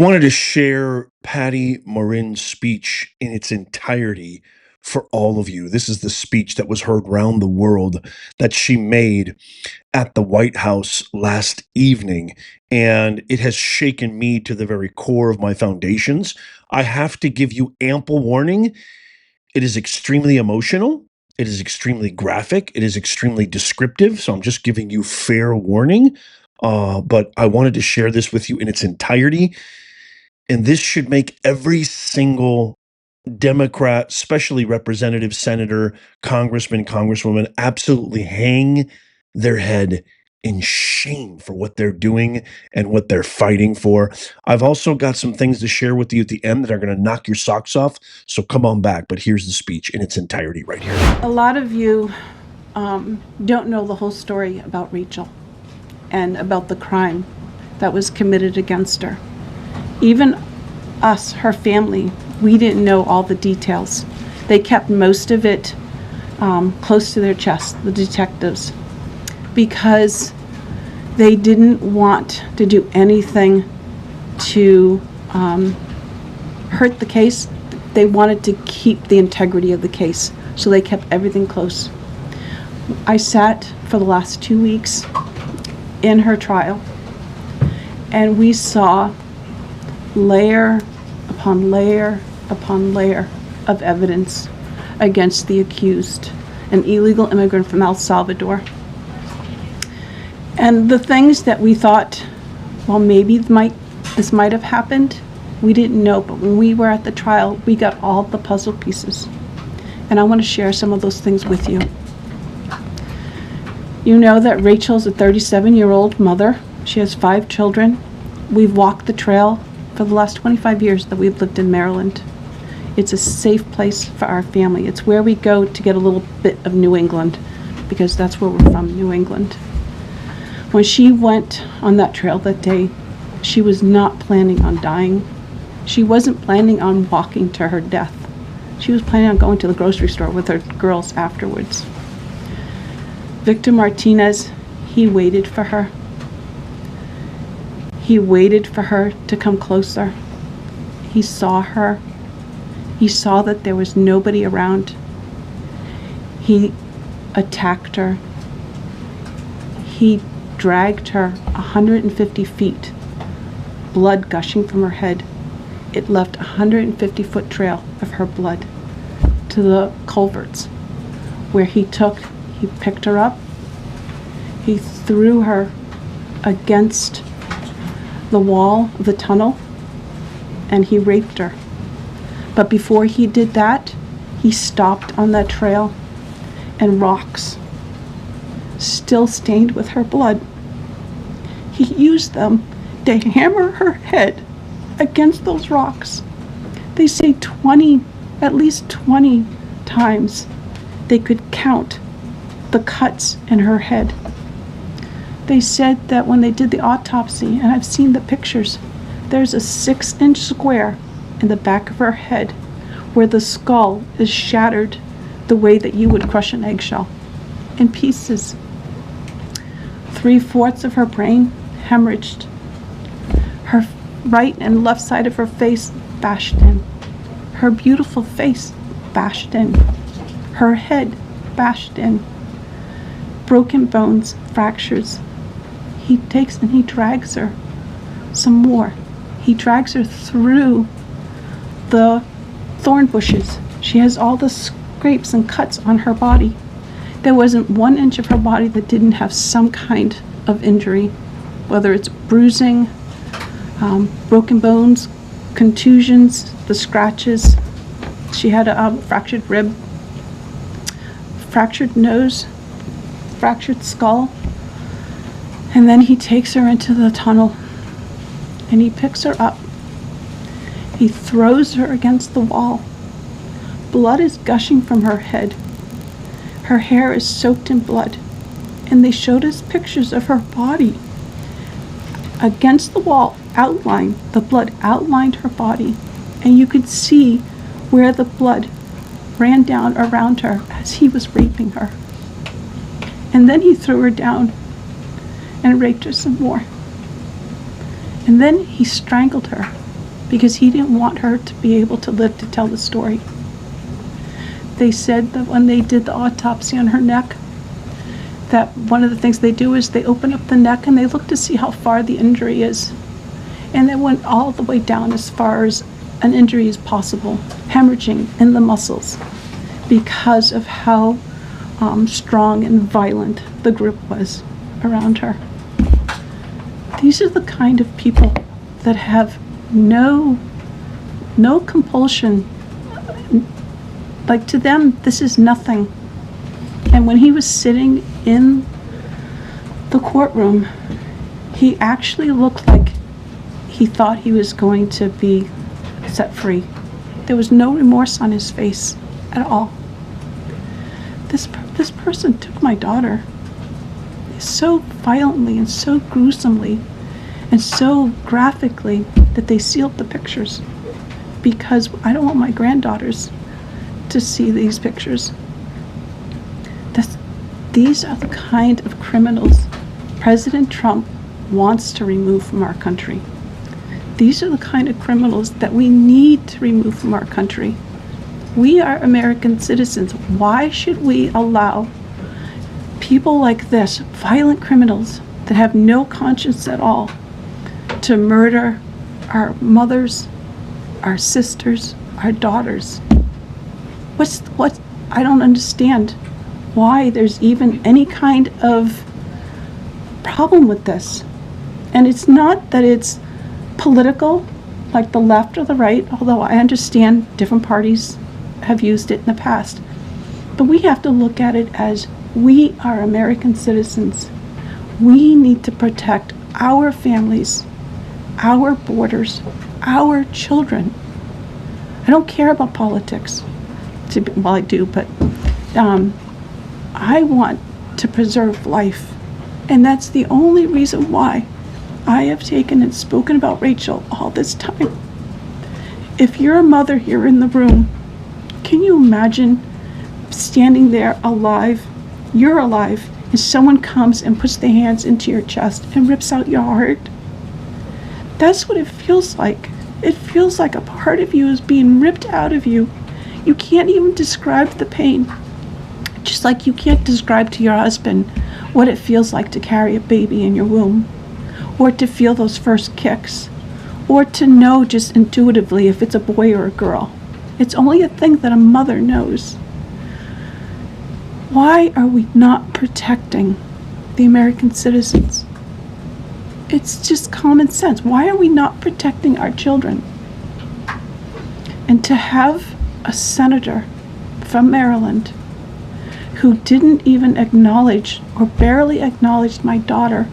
Wanted to share Patty Morin's speech in its entirety for all of you. This is the speech that was heard round the world that she made at the White House last evening, and it has shaken me to the very core of my foundations. I have to give you ample warning. It is extremely emotional. It is extremely graphic. It is extremely descriptive. So I'm just giving you fair warning. But I wanted to share this with you in its entirety. And this should make every single Democrat, especially representative, senator, congressman, congresswoman, absolutely hang their head in shame for what they're doing and what they're fighting for. I've also got some things to share with you at the end that are going to knock your socks off. So come on back. But here's the speech in its entirety right here. A lot of you don't know the whole story about Rachel and about the crime that was committed against her. Even us, her family, we didn't know all the details. They kept most of it close to their chest, the detectives, because they didn't want to do anything to hurt the case. They wanted to keep the integrity of the case, so they kept everything close. I sat for the last 2 weeks in her trial, and we saw layer upon layer upon layer of evidence against the accused, an illegal immigrant from El Salvador. And the things that we thought, well, maybe this might have happened, we didn't know. But when we were at the trial, we got all the puzzle pieces. And I want to share some of those things with you. You know that Rachel's a 37-year-old mother. She has 5 children. We've walked the trail for the last 25 years that we've lived in Maryland. It's a safe place for our family. It's where we go to get a little bit of New England, because that's where we're from, New England. When she went on that trail that day, she was not planning on dying. She wasn't planning on walking to her death. She was planning on going to the grocery store with her girls afterwards. Victor Martinez, he waited for her. He waited for her to come closer. He saw her. He saw that there was nobody around. He attacked her. He dragged her 150 feet, blood gushing from her head. It left a 150-foot trail of her blood to the culverts, where he picked her up, he threw her against the wall of the tunnel, and he raped her. But before he did that, he stopped on that trail, and rocks, still stained with her blood, he used them to hammer her head against those rocks. They say at least 20 times they could count the cuts in her head. They said that when they did the autopsy, and I've seen the pictures, there's a 6-inch square in the back of her head where the skull is shattered the way that you would crush an eggshell in pieces. 3/4 of her brain hemorrhaged. Her right and left side of her face bashed in. Her beautiful face bashed in. Her head bashed in. Broken bones, fractures. He takes and he drags her some more. He drags her through the thorn bushes. She has all the scrapes and cuts on her body. There wasn't 1 inch of her body that didn't have some kind of injury, whether it's bruising, broken bones, contusions, the scratches. She had a fractured rib, fractured nose, fractured skull. And then he takes her into the tunnel, and he picks her up. He throws her against the wall. Blood is gushing from her head. Her hair is soaked in blood. And they showed us pictures of her body against the wall, outlined. The blood outlined her body. And you could see where the blood ran down around her as he was raping her. And then he threw her down and raped her some more. And then he strangled her because he didn't want her to be able to live to tell the story. They said that when they did the autopsy on her neck, that one of the things they do is they open up the neck and they look to see how far the injury is. And they went all the way down as far as an injury is possible, hemorrhaging in the muscles, because of how strong and violent the group was around her. These are the kind of people that have no compulsion. Like, to them, this is nothing. And when he was sitting in the courtroom, he actually looked like he thought he was going to be set free. There was no remorse on his face at all. This person took my daughter so violently and so gruesomely and so graphically that they sealed the pictures, because I don't want my granddaughters to see these pictures. These are the kind of criminals President Trump wants to remove from our country. These are the kind of criminals that we need to remove from our country. We are American citizens. Why should we allow people like this, violent criminals that have no conscience at all, to murder our mothers, our sisters, our daughters? I don't understand why there's even any kind of problem with this. And it's not that it's political, like the left or the right, although I understand different parties have used it in the past. But we have to look at it as, we are American citizens. We need to protect our families, our borders, our children. I don't care about politics. Well, I do, but I want to preserve life. And that's the only reason why I have taken and spoken about Rachel all this time. If you're a mother here in the room, can you imagine standing there alive? You're alive, and someone comes and puts their hands into your chest and rips out your heart? That's what it feels like. It feels like a part of you is being ripped out of you. You can't even describe the pain. Just like you can't describe to your husband what it feels like to carry a baby in your womb, or to feel those first kicks, or to know just intuitively if it's a boy or a girl. It's only a thing that a mother knows. Why are we not protecting the American citizens? It's just common sense. Why are we not protecting our children? And to have a senator from Maryland who didn't even acknowledge, or barely acknowledged, my daughter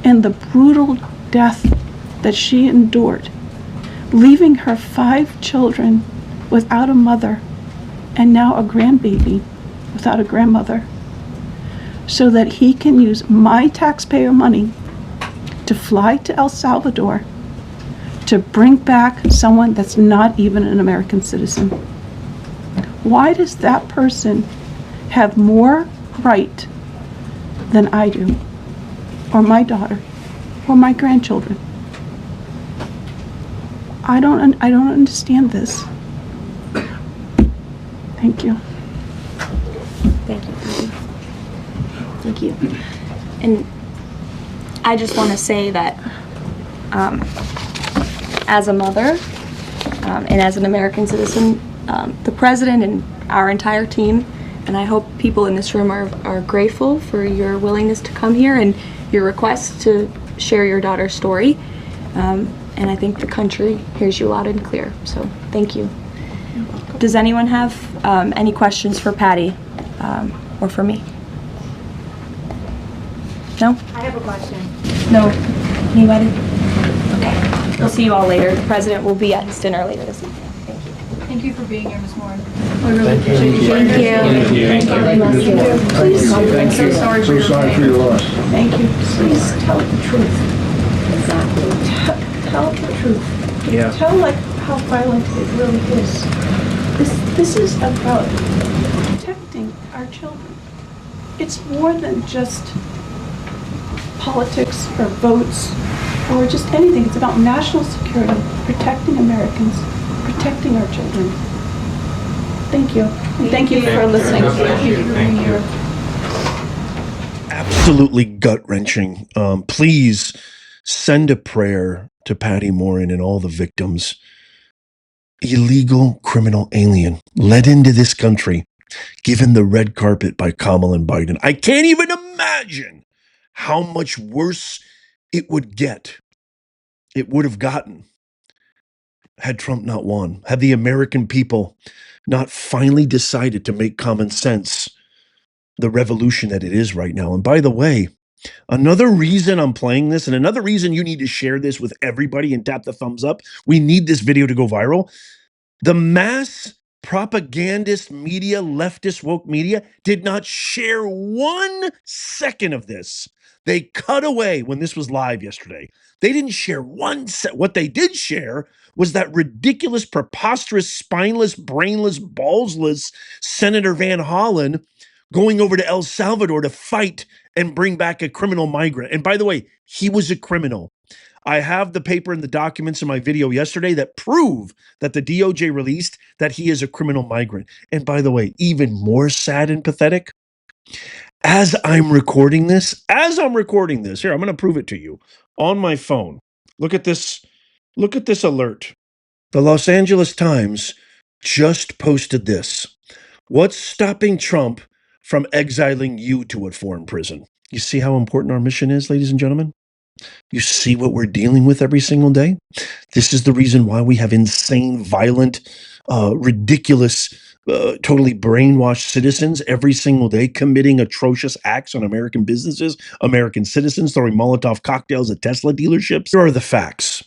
and the brutal death that she endured, leaving her 5 children without a mother and now a grandbaby without a grandmother, so that he can use my taxpayer money to fly to El Salvador to bring back someone that's not even an American citizen. Why does that person have more right than I do, or my daughter, or my grandchildren? I don't understand this. Thank you. Thank you. Thank you. And I just want to say that as a mother and as an American citizen, the president and our entire team, and I hope people in this room are grateful for your willingness to come here and your request to share your daughter's story. And I think the country hears you loud and clear. So thank you. Does anyone have any questions for Patty or for me? No? I have a question. No? Anybody? Okay. We'll see you all later. The president will be at his dinner later this evening. Thank you. Thank you for being here, Ms. Morin. We really appreciate you. Thank you. Thank you. Please, I'm so sorry for your loss. thank you. Please tell the truth. Exactly. Tell the truth. Yeah. Tell like how violent it really is. This is about protecting our children. It's more than just politics or votes or just anything. It's about national security, protecting Americans, protecting our children. Thank you. And thank you for listening. Thank you. Absolutely gut-wrenching. Please send a prayer to Patty Morin and all the victims. Illegal criminal alien led into this country, given the red carpet by Kamala and Biden. I can't even imagine how much worse it would get. It would have gotten had Trump not won, had the American people not finally decided to make common sense the revolution that it is right now. And by the way, another reason I'm playing this, and another reason you need to share this with everybody and tap the thumbs up, we need this video to go viral. The mass propagandist media, leftist woke media, did not share 1 second of this. They cut away when this was live yesterday. They didn't share what they did share was that ridiculous, preposterous, spineless, brainless, ballsless Senator Van Hollen going over to El Salvador to fight and bring back a criminal migrant. And by the way, he was a criminal. I have the paper and the documents in my video yesterday that prove that the DOJ released that he is a criminal migrant. And by the way, even more sad and pathetic, as I'm recording this, here, I'm going to prove it to you on my phone. Look at this alert. The Los Angeles Times just posted this. What's stopping Trump from exiling you to a foreign prison? You see how important our mission is, ladies and gentlemen? You see what we're dealing with every single day? This is the reason why we have insane, violent, ridiculous, totally brainwashed citizens every single day committing atrocious acts on American businesses, American citizens, throwing Molotov cocktails at Tesla dealerships. Here are the facts.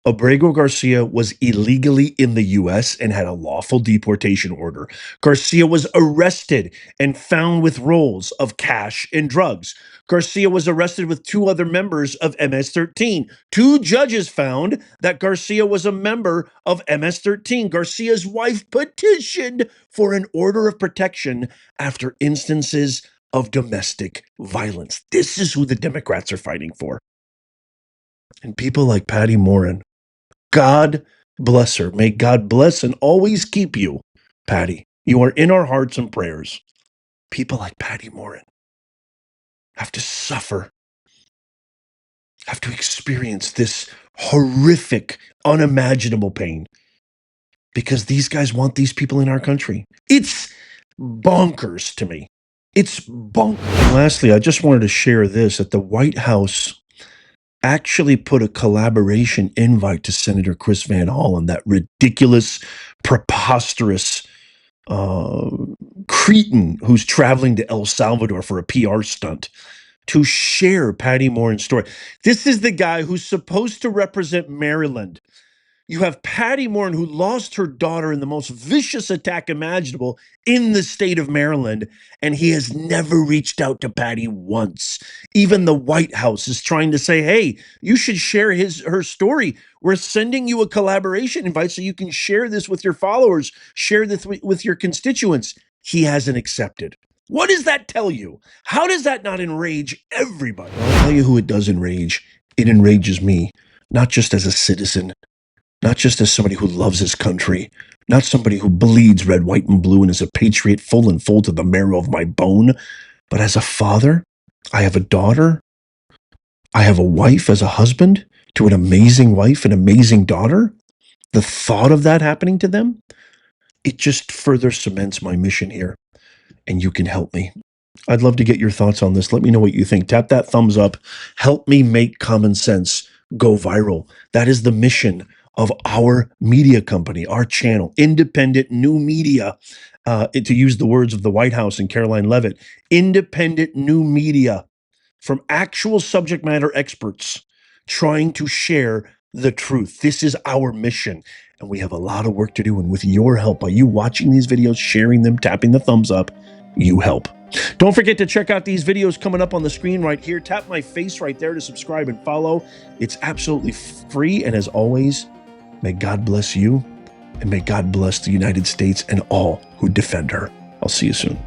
Abrego Garcia was illegally in the U.S. and had a lawful deportation order. Garcia was arrested and found with rolls of cash and drugs. Garcia was arrested with 2 other members of MS-13. 2 judges found that Garcia was a member of MS-13. Garcia's wife petitioned for an order of protection after instances of domestic violence. This is who the Democrats are fighting for. And people like Patty Morin, God bless her. May God bless and always keep you, Patty. You are in our hearts and prayers. People like Patty Morin have to suffer, have to experience this horrific, unimaginable pain because these guys want these people in our country. It's bonkers to me. It's bonkers. And lastly, I just wanted to share this at the White House actually put a collaboration invite to Senator Chris Van Hollen, that ridiculous, preposterous cretin who's traveling to El Salvador for a PR stunt, to share Patty Morin's story. This is the guy who's supposed to represent Maryland. You have Patty Morin, who lost her daughter in the most vicious attack imaginable in the state of Maryland, and he has never reached out to Patty once. Even the White House is trying to say, hey, you should share her story. We're sending you a collaboration invite so you can share this with your followers, share this with your constituents. He hasn't accepted. What does that tell you? How does that not enrage everybody? I'll tell you who it does enrage. It enrages me, not just as a citizen, not just as somebody who loves his country, not somebody who bleeds red, white, and blue and is a patriot full and full to the marrow of my bone, but as a father. I have a daughter. I have a wife as a husband to an amazing wife, an amazing daughter. The thought of that happening to them, it just further cements my mission here, and you can help me. I'd love to get your thoughts on this. Let me know what you think. Tap that thumbs up. Help me make common sense go viral. That is the mission of our media company, our channel, independent new media, to use the words of the White House and Karoline Leavitt, independent new media from actual subject matter experts trying to share the truth. This is our mission, and we have a lot of work to do. And with your help, by you watching these videos, sharing them, tapping the thumbs up, you help. Don't forget to check out these videos coming up on the screen right here. Tap my face right there to subscribe and follow. It's absolutely free. And as always, may God bless you, and may God bless the United States and all who defend her. I'll see you soon.